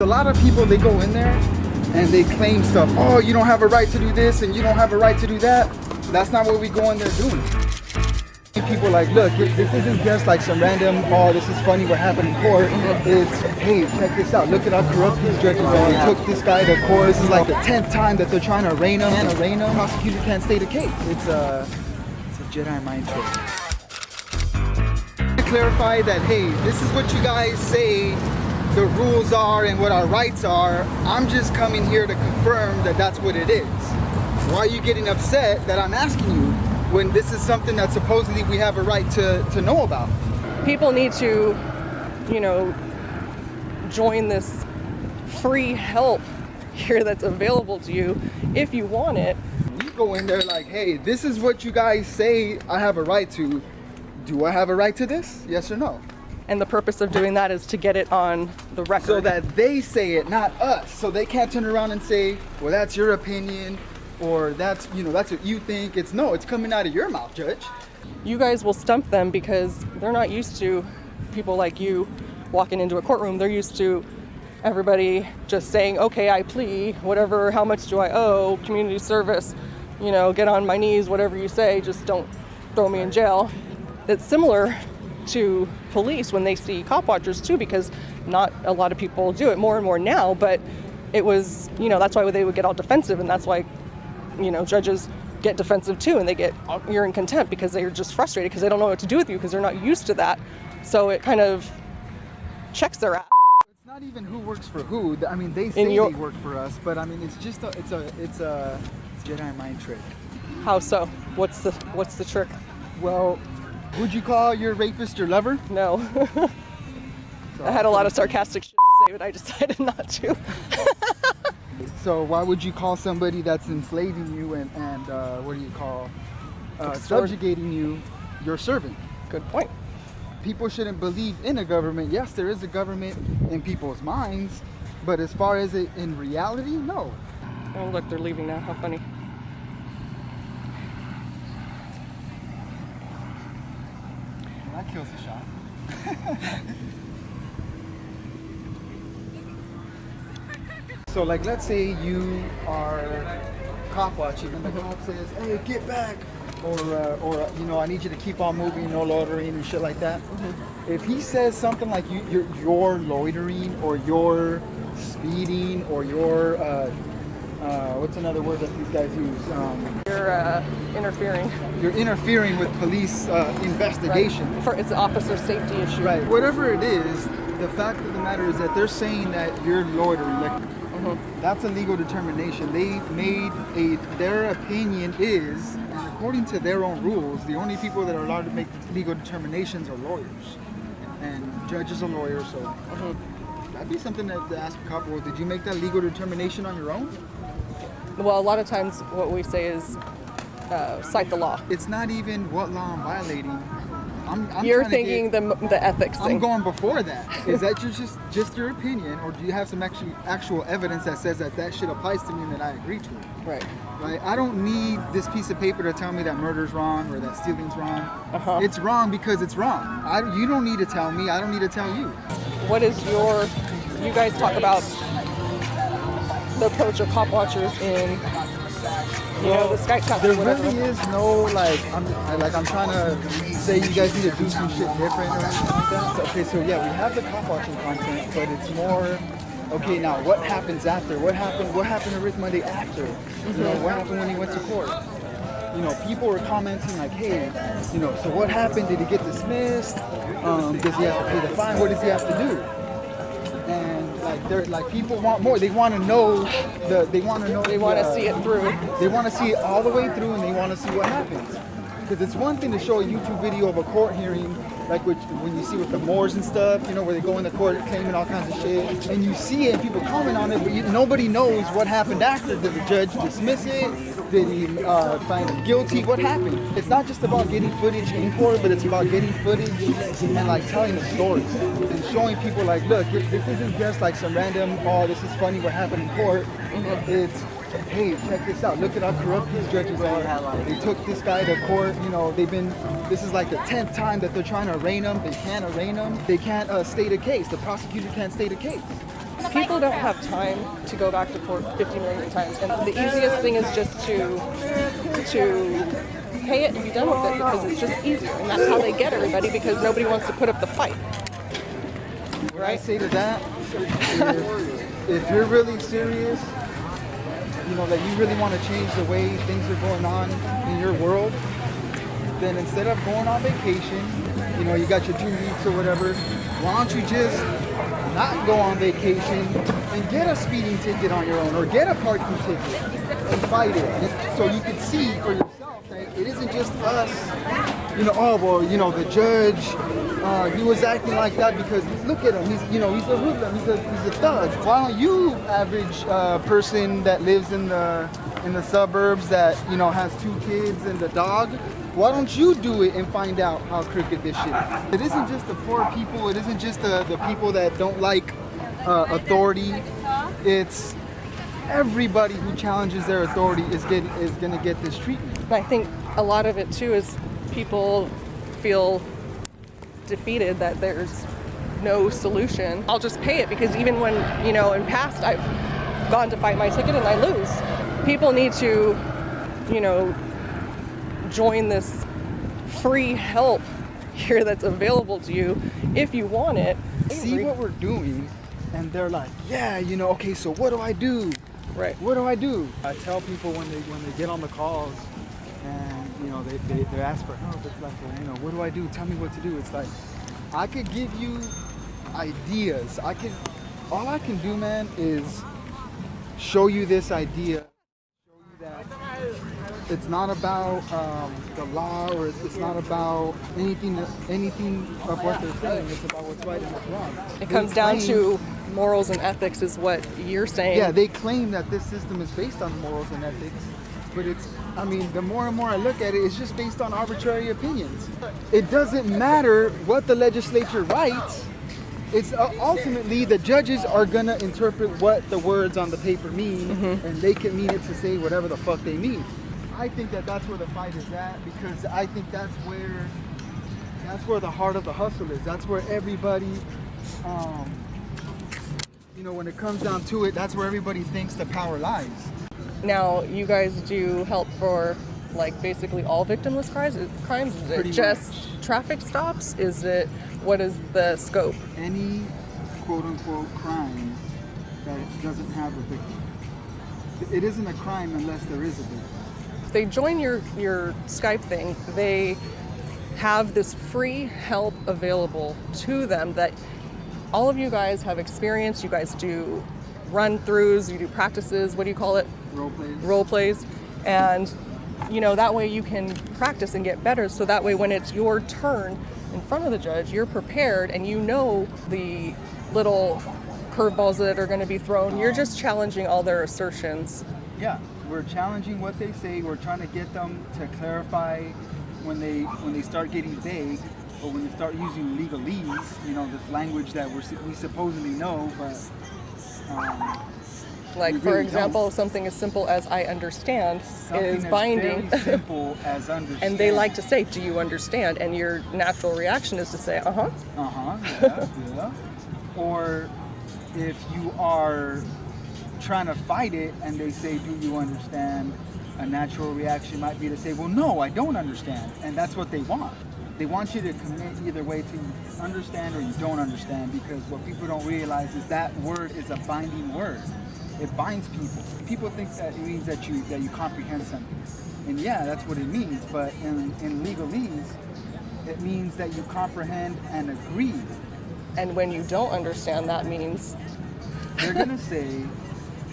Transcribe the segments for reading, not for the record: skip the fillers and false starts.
A lot of people, they go in there and they claim stuff. Oh, you don't have a right to do this and you don't have a right to do that. That's not what we go in there doing. People like, look, this isn't just like some random, oh, this is funny what happened in court. It's, hey, check this out. Look at how corrupt these judges are. They took this guy to court. This is like the 10th time that they're trying to arraign him. Prosecutor can't state a case. It's a Jedi mind trick. To clarify that, hey, this is what you guys say the rules are and what our rights are. I'm just coming here to confirm that that's what it is. Why are you getting upset that I'm asking you when this is something that supposedly we have a right to know about? People need to, you know, join this free help here that's available to you if you want it. We go in there like, hey, this is what you guys say I have a right to. Do I have a right to this? Yes or no? And the purpose of doing that is to get it on the record. So that they say it, not us. So they can't turn around and say, well, that's your opinion, or that's, you know, that's what you think. It's coming out of your mouth, Judge. You guys will stump them because they're not used to people like you walking into a courtroom. They're used to everybody just saying, okay, I plea, whatever, how much do I owe, community service, you know, get on my knees, whatever you say, just don't throw me in jail. It's similar to police when they see cop watchers too, because not a lot of people do it, more and more now, but it was, you know, that's why they would get all defensive, and that's why, you know, judges get defensive too, and they get, you're in contempt because they're just frustrated because they don't know what to do with you because they're not used to that. So it kind of checks their ass. It's not even who works for who. I mean, they say they work for us, but I mean, it's just it's a Jedi mind trick. How so? What's the trick? Well, would you call your rapist your lover? No. So I had a lot of sarcastic shit to say, but I decided not to. So why would you call somebody that's enslaving you and what do you call, subjugating you, your servant? Good point. People shouldn't believe in a government. Yes, there is a government in people's minds, but as far as it in reality, no. Oh, look, they're leaving now. How funny. That kills a shot. So like, let's say you are cop watching and the cop says, hey, get back, or you know, I need you to keep on moving, no loitering and shit like that. Mm-hmm. If he says something like you're loitering, or you're speeding, or you're what's another word that these guys use? You're interfering. You're interfering with police investigation. Right. It's an officer safety issue. Right. Whatever it is, the fact of the matter is that they're saying that you're loitering. Like, that's a legal determination. They made their opinion is, and according to their own rules, the only people that are allowed to make legal determinations are lawyers. And judges are lawyers, so that'd be something to ask a cop. Well, did you make that legal determination on your own? Well, a lot of times what we say is cite the law. It's not even what law I'm violating. You're thinking the ethics thing. I'm going before that. Is that just your opinion, or do you have some actual evidence that says that shit applies to me and that I agree to it? Right. Right. I don't need this piece of paper to tell me that murder's wrong or that stealing's wrong. It's wrong because it's wrong. You don't need to tell me. I don't need to tell you. What is you guys talk about the approach of cop watchers in, you know, the Skype talk. There really is no I'm trying to say you guys need to do some shit different or anything like that. So, okay, so yeah, we have the cop watching content, but it's more, okay, now what happens after? What happened to Rick Monday after? You know, what happened when he went to court? You know, people were commenting like, hey, you know, so what happened? Did he get dismissed? Does he have to pay the fine? What does he have to do? And like people want more. They want to know They want to see it through. They want to see it all the way through, and they want to see what happens. Because it's one thing to show a YouTube video of a court hearing, like when you see with the Moors and stuff, you know, where they go in the court claiming all kinds of shit, and you see it and people comment on it, but nobody knows what happened after. Did the judge dismiss it? Did he find him guilty? What happened? It's not just about getting footage in court, but it's about getting footage and like telling the story and showing people like, look, this isn't just like some random, oh, this is funny what happened in court. It's, hey, check this out. Look at how corrupt these judges are. They took this guy to court. You know, this is like the 10th time that they're trying to arraign him. They can't arraign him. They can't state a case. The prosecutor can't state a case. People don't have time to go back to court 50 million times, and the easiest thing is just to pay it and be done with it because it's just easier, and that's how they get everybody because nobody wants to put up the fight. What I say to that is, if you're really serious, you know, that you really want to change the way things are going on in your world, then instead of going on vacation, you know, you got your 2 weeks or whatever, why don't you just not go on vacation and get a speeding ticket on your own or get a parking ticket and fight it, so you can see for yourself that it isn't just us, you know, oh, well, you know, the judge, he was acting like that because look at him, he's, you know, he's a hoodlum, he's a thug. Why don't you, average person that lives in the suburbs that, you know, has 2 kids and a dog, why don't you do it and find out how crooked this shit is? It isn't just the poor people, it isn't just the people that don't like authority, it's everybody who challenges their authority is going to get this treatment. I think a lot of it too is people feel defeated that there's no solution. I'll just pay it because even when, you know, in past I've gone to fight my ticket and I lose. People need to, you know, join this free help here that's available to you if you want it. See what we're doing and they're like, yeah, you know, okay, so what do I do? Right. What do I do? I tell people when they get on the calls and, you know, they ask for help, it's like, well, you know, what do I do? Tell me what to do. It's like, I could give you ideas. All I can do, man, is show you this idea, show you that it's not about the law, or it's not about anything of what they're saying. It's about what's right and what's wrong. It comes down to morals and ethics is what you're saying. Yeah, they claim that this system is based on morals and ethics, but it's, I mean, the more and more I look at it, it's just based on arbitrary opinions. It doesn't matter what the legislature writes. It's ultimately the judges are gonna interpret what the words on the paper mean, and they can mean it to say whatever the fuck they mean. I think that that's where the fight is at, because I think that's where the heart of the hustle is. That's where everybody, you know, when it comes down to it, that's where everybody thinks the power lies. Now, you guys do help for like basically all victimless crimes? Is it just traffic stops? Is it, what is the scope? Any quote unquote crime that doesn't have a victim. It isn't a crime unless there is a victim. If they join your Skype thing, they have this free help available to them that all of you guys have experience. You guys do run-throughs, you do practices, what do you call it? Role plays. Role plays. And, you know, that way you can practice and get better, so that way when it's your turn in front of the judge, you're prepared and you know the little curveballs that are going to be thrown. You're just challenging all their assertions. Yeah, we're challenging what they say. We're trying to get them to clarify when they start getting vague, or when they start using legalese, you know, this language that we supposedly know, but like, for example, something as simple as "I understand" is binding. Very simple as understand. And they like to say, "Do you understand?" And your natural reaction is to say, "Uh-huh." Yeah. Or if you are trying to fight it and they say, "Do you understand?" a natural reaction might be to say, "Well, no, I don't understand." And that's what they want. They want you to commit either way, to understand or you don't understand, because what people don't realize is that word is a binding word. It binds people. People think that it means that you comprehend something. And yeah, that's what it means, but in legalese, it means that you comprehend and agree. And when you don't understand, that means? They're gonna say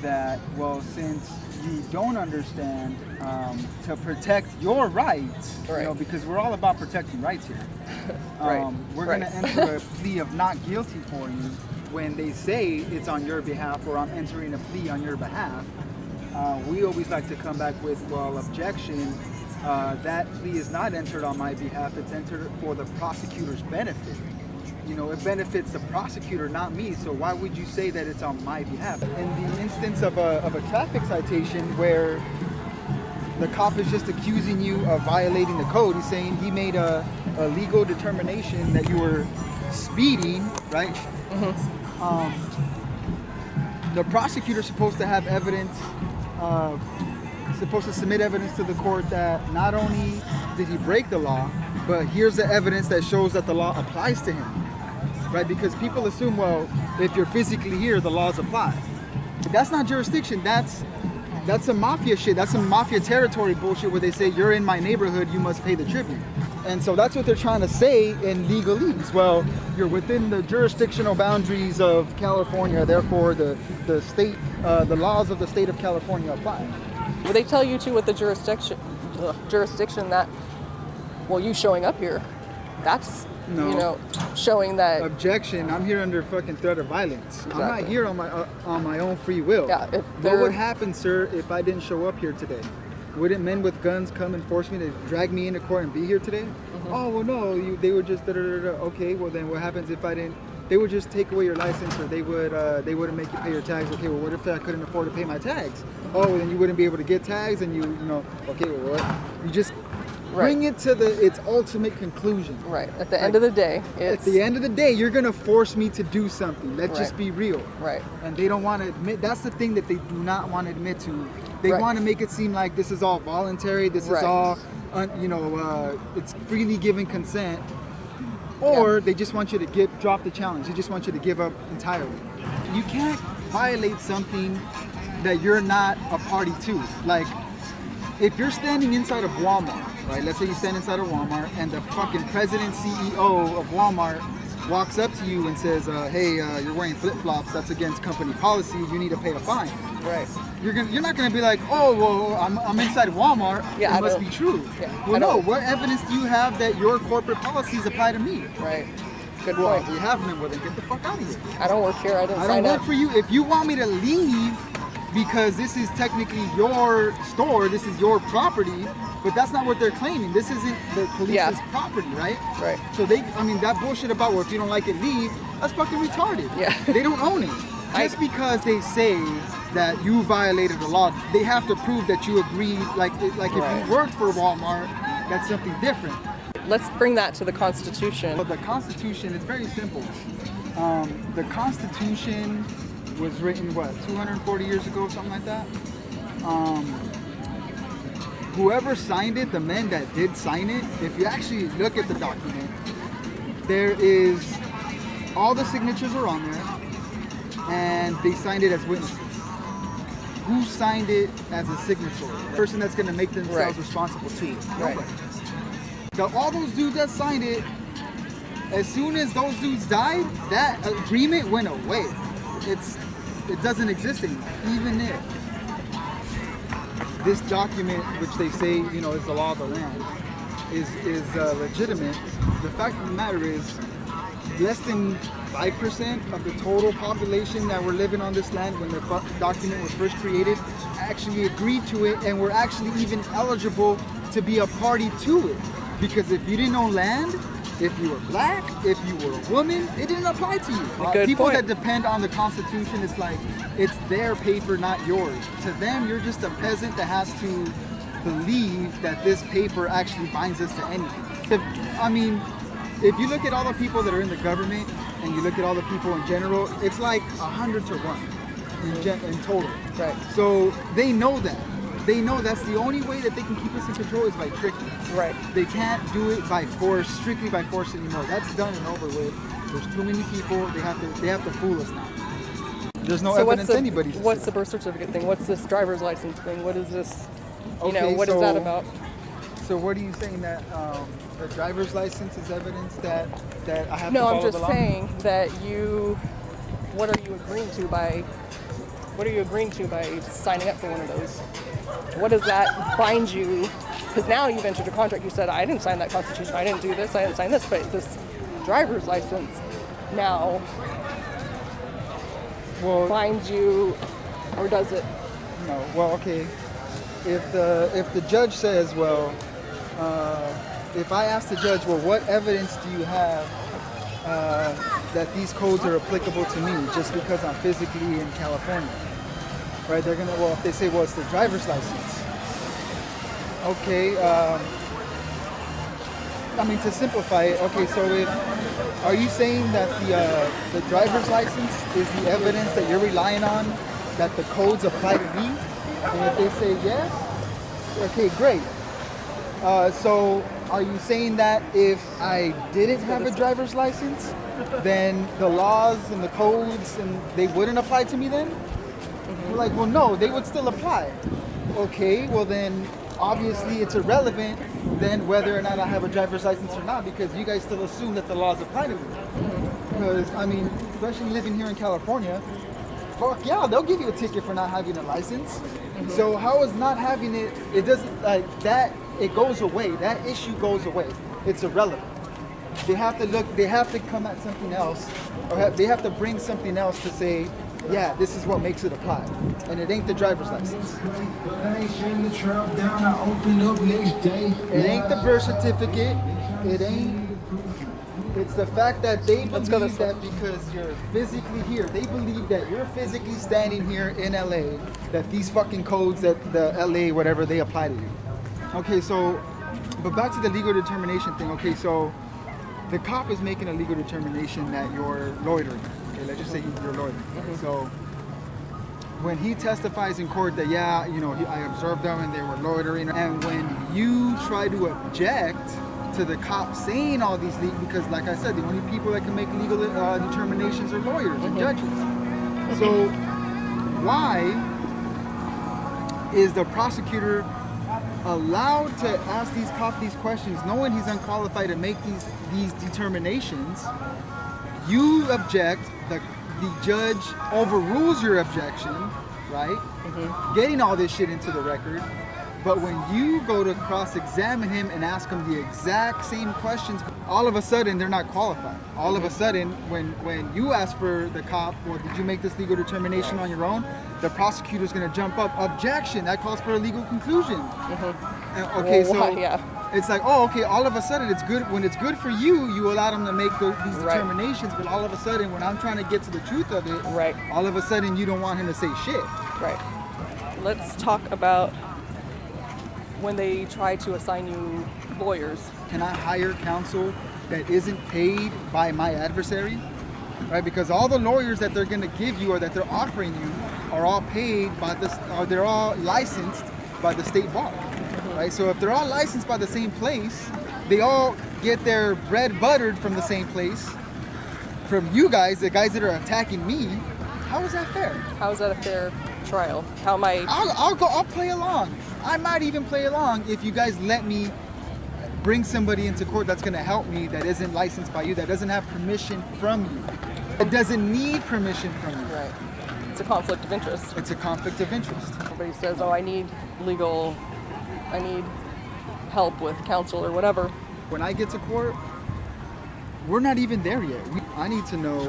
that, well, since you don't understand, to protect your rights, right. You know, because we're all about protecting rights here. Right. We're gonna enter a plea of not guilty for you when they say it's on your behalf, or I'm entering a plea on your behalf. We always like to come back with, well, objection. That plea is not entered on my behalf. It's entered for the prosecutor's benefit. You know, it benefits the prosecutor, not me. So why would you say that it's on my behalf? In the instance of a traffic citation where the cop is just accusing you of violating the code, he's saying he made a legal determination that you were speeding, right? the prosecutor's supposed to have evidence, supposed to submit evidence to the court that not only did he break the law, but here's the evidence that shows that the law applies to him, right? Because people assume, well, if you're physically here, the laws apply. That's not jurisdiction. That's some mafia shit. That's some mafia territory bullshit where they say, you're in my neighborhood, you must pay the tribute. And so that's what they're trying to say in legalese. Well, you're within the jurisdictional boundaries of California, therefore the state, the laws of the state of California apply. Well, they tell you too with the jurisdiction that, well, you showing up here, that's, No. you know, showing that. Objection, I'm here under fucking threat of violence. Exactly. I'm not here on my own free will. Yeah, if what would happen, sir, if I didn't show up here today? Wouldn't men with guns come and force me to drag me into court and be here today? Mm-hmm. Oh, well, no, they would just okay, well then what happens if I didn't? They would just take away your license, or they wouldn't make you pay your tags. Okay, well, what if I couldn't afford to pay my tags? Oh, well, then you wouldn't be able to get tags, and you know, okay, well, what? You just bring it to its ultimate conclusion. Right. At the end of the day, at the end of the day, you're gonna force me to do something. Let's just be real. Right. And they don't want to admit. That's the thing that they do not want to admit to. They want to make it seem like this is all voluntary. This is all, it's freely given consent. Or they just want you to drop the challenge. They just want you to give up entirely. You can't violate something that you're not a party to. Like, if you're standing inside of Walmart, right? Let's say you stand inside of Walmart and the fucking president, CEO of Walmart walks up to you and says, hey, you're wearing flip-flops. That's against company policy. You need to pay a fine. Right. You're not going to be like, oh, well, I'm inside Walmart. Yeah, it must be true. Yeah, well, no. What evidence do you have that your corporate policies apply to me? Right. Good Well, point. we have them. Well, then get the fuck out of here. I don't work here. I don't work for you. If you want me to leave because this is technically your store, this is your property, but that's not what they're claiming. This isn't the police's property, right? Right. So that bullshit about, well, if you don't like it, leave, that's fucking retarded. Yeah. They don't own it. Just because they say that you violated the law, they have to prove that you agreed. Like if you worked for Walmart, that's something different. Let's bring that to the Constitution. But the Constitution, it's very simple. The Constitution was written, 240 years ago, something like that? Whoever signed it, the men that did sign it, if you actually look at the document, there is, all the signatures are on there, and they signed it as witnesses. Who signed it as a signatory? The person that's going to make themselves responsible to it. Nobody. All those dudes that signed it, as soon as those dudes died, that agreement went away. It doesn't exist anymore. Even if this document, which they say, is the law of the land, is legitimate, the fact of the matter is, less than 5% of the total population that were living on this land when the document was first created actually agreed to it and were actually even eligible to be a party to it. Because if you didn't own land, if you were black, if you were a woman, it didn't apply to you. People that depend on the Constitution, it's like, it's their paper, not yours. To them, you're just a peasant that has to believe that this paper actually binds us to anything. If you look at all the people that are in the government and you look at all the people in general, it's like 100 to 1 in total. Right. So they know that. They know that's the only way that they can keep us in control is by tricking. Right. They can't do it by force, strictly by force anymore. That's done and over with. There's too many people. They have to fool us now. There's no evidence anybody's. What's the birth certificate thing? What's this driver's license thing? What is this? What is that about? So what are you saying, that the driver's license is evidence that I have to follow the law? No, I'm just saying that what are you agreeing to by signing up for one of those? What does that bind you? Because now you've entered a contract. You said, I didn't sign that Constitution. I didn't do this. I didn't sign this. But this driver's license now binds you, or does it? No. Well, okay. If the judge says, if I ask the judge, what evidence do you have that these codes are applicable to me just because I'm physically in California? Right? They're gonna, if they say, it's the driver's license. Okay. I mean, to simplify it, okay, so are you saying that the driver's license is the evidence that you're relying on, that the codes apply to me? And if they say yes, okay, great. So are you saying that if I didn't have a driver's license, then the laws and the codes and they wouldn't apply to me then? We're like, well, no, they would still apply. Okay, well then obviously it's irrelevant then whether or not I have a driver's license or not, because you guys still assume that the laws apply to me. Because I mean, especially living here in California, fuck yeah, they'll give you a ticket for not having a license. So how is not having it, it doesn't, like that, it goes away. That issue goes away. It's irrelevant. They have to come at something else, or they have to bring something else to say, yeah, this is what makes it apply. And it ain't the driver's license. It ain't the birth certificate. It ain't. It's the fact that they believe that because you're physically here, they believe that you're physically standing here in LA, that these fucking codes that the LA, whatever, they apply to you. Okay, so, but back to the legal determination thing. Okay, so the cop is making a legal determination that you're loitering. Okay, let's just say you're loitering. So when he testifies in court that, yeah, you know, I observed them and they were loitering, and when you try to object to the cop saying all these legal, because like I said, the only people that can make legal determinations are lawyers and judges. So why is the prosecutor allowed to ask these cops these questions knowing he's unqualified to make these determinations? You object, the judge overrules your objection, right? Getting all this shit into the record. But when you go to cross-examine him and ask him the exact same questions, all of a sudden they're not qualified. All of a sudden, when you ask for the cop, well, did you make this legal determination on your own? The prosecutor's gonna jump up, objection, that calls for a legal conclusion. Okay, so it's like, oh, okay, all of a sudden it's good, when it's good for you, you allow them to make these determinations, but all of a sudden when I'm trying to get to the truth of it, all of a sudden you don't want him to say shit. Right. Let's talk about when they try to assign you lawyers. Can I hire counsel that isn't paid by my adversary? Right, because all the lawyers that they're going to give you or that they're offering you are all paid by this, or they're all licensed by the state bar. Right, so if they're all licensed by the same place, they all get their bread buttered from the same place, from you guys, the guys that are attacking me. How is that fair? How is that a fair trial? How am I? I'll play along. I might even play along if you guys let me bring somebody into court that's going to help me, that isn't licensed by you, that doesn't have permission from you, that doesn't need permission from you. Right. It's a conflict of interest. It's a conflict of interest. Everybody says, oh, I need help with counsel or whatever. When I get to court, we're not even there yet. I need to know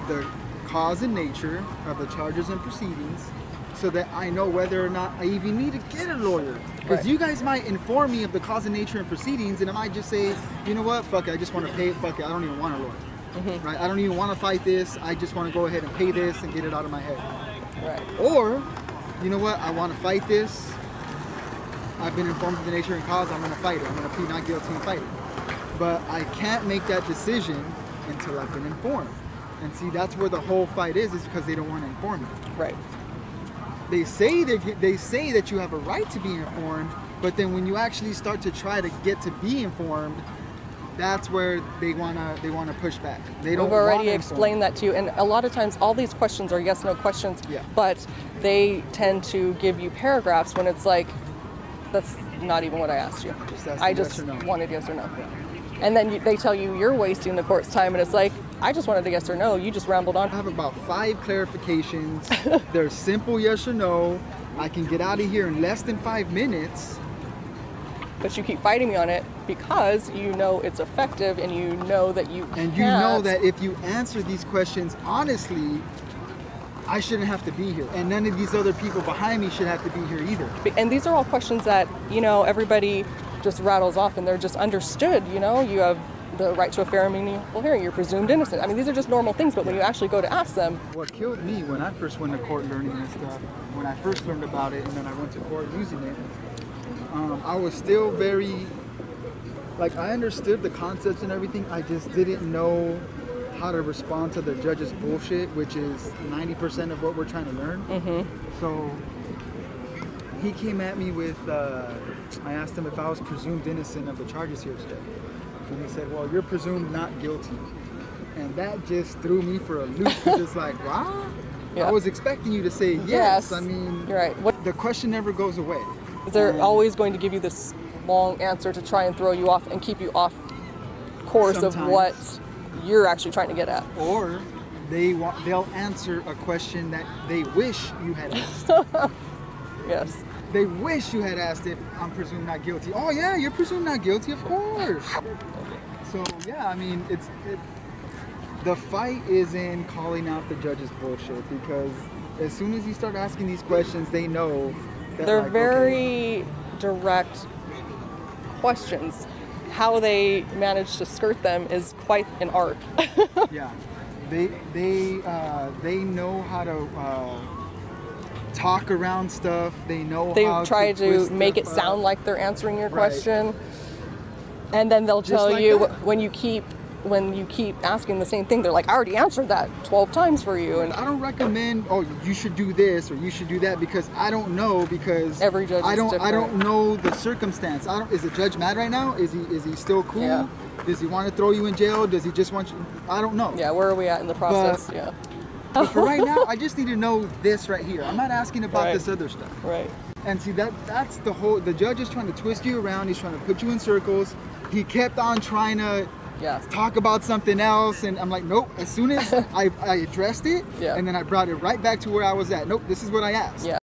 the cause and nature of the charges and proceedings, so that I know whether or not I even need to get a lawyer. Because you guys might inform me of the cause and nature and proceedings, and I might just say, you know what, fuck it, I just want to pay it, fuck it, I don't even want a lawyer. Right? I don't even want to fight this, I just want to go ahead and pay this and get it out of my head. Right. Or, you know what, I want to fight this, I've been informed of the nature and cause, I'm going to fight it, I'm going to plead not guilty and fight it. But I can't make that decision until I've been informed. And see, that's where the whole fight is because they don't want to inform you. Right. They say that you have a right to be informed, but then when you actually start to try to get to be informed, that's where they wanna push back. We've already explained that to you, and a lot of times all these questions are yes/no questions, but they tend to give you paragraphs when it's like, that's not even what I asked you. I just wanted yes or no. And then they tell you you're wasting the court's time, and it's like, I just wanted a yes or no, you just rambled on. I have about 5 clarifications. They're simple yes or no. I can get out of here in less than 5 minutes. But you keep fighting me on it because you know it's effective, and you know that you can't. And you know that if you answer these questions honestly, I shouldn't have to be here. And none of these other people behind me should have to be here either. And these are all questions that, you know, everybody just rattles off and they're just understood, you know? You have the right to a fair and meaningful hearing. You're presumed innocent. I mean, these are just normal things, but when you actually go to ask them. What killed me when I first went to court learning this stuff, when I first learned about it and then I went to court using it, I was still very like I understood the concepts and everything. I just didn't know how to respond to the judge's bullshit, which is 90% of what we're trying to learn. So he came at me with, I asked him if I was presumed innocent of the charges here today. And he said, well, you're presumed not guilty. And that just threw me for a loop. It's like, wow. Yeah. I was expecting you to say yes. I mean, you're right. The question never goes away. They're always going to give you this long answer to try and throw you off and keep you off course of what you're actually trying to get at. Or they'll answer a question that they wish you had asked. Yes. They wish you had asked if I'm presumed not guilty. Oh yeah, you're presumed not guilty, of course. So yeah, I mean, the fight is in calling out the judge's bullshit, because as soon as you start asking these questions, they know that they're very direct questions. How they manage to skirt them is quite an art. Yeah, they know how to talk around stuff. They know how try to make it stuff sound up. like they're answering your question, and then they'll tell like you that. when you keep asking the same thing, they're like, I already answered that 12 times for you. And I don't recommend, oh, you should do this or you should do that, because I don't know, because every judge is different. I don't know the circumstance. Is the judge mad right now? Is he still cool? Yeah. Does he want to throw you in jail? Does he just want you? I don't know. Yeah, where are we at in the process? Yeah. But for right now, I just need to know this right here. I'm not asking about this other stuff. Right. And see, that's the judge is trying to twist you around. He's trying to put you in circles. He kept on trying to talk about something else, and I'm like, nope. As soon as I addressed it, and then I brought it right back to where I was at. Nope, this is what I asked. Yeah.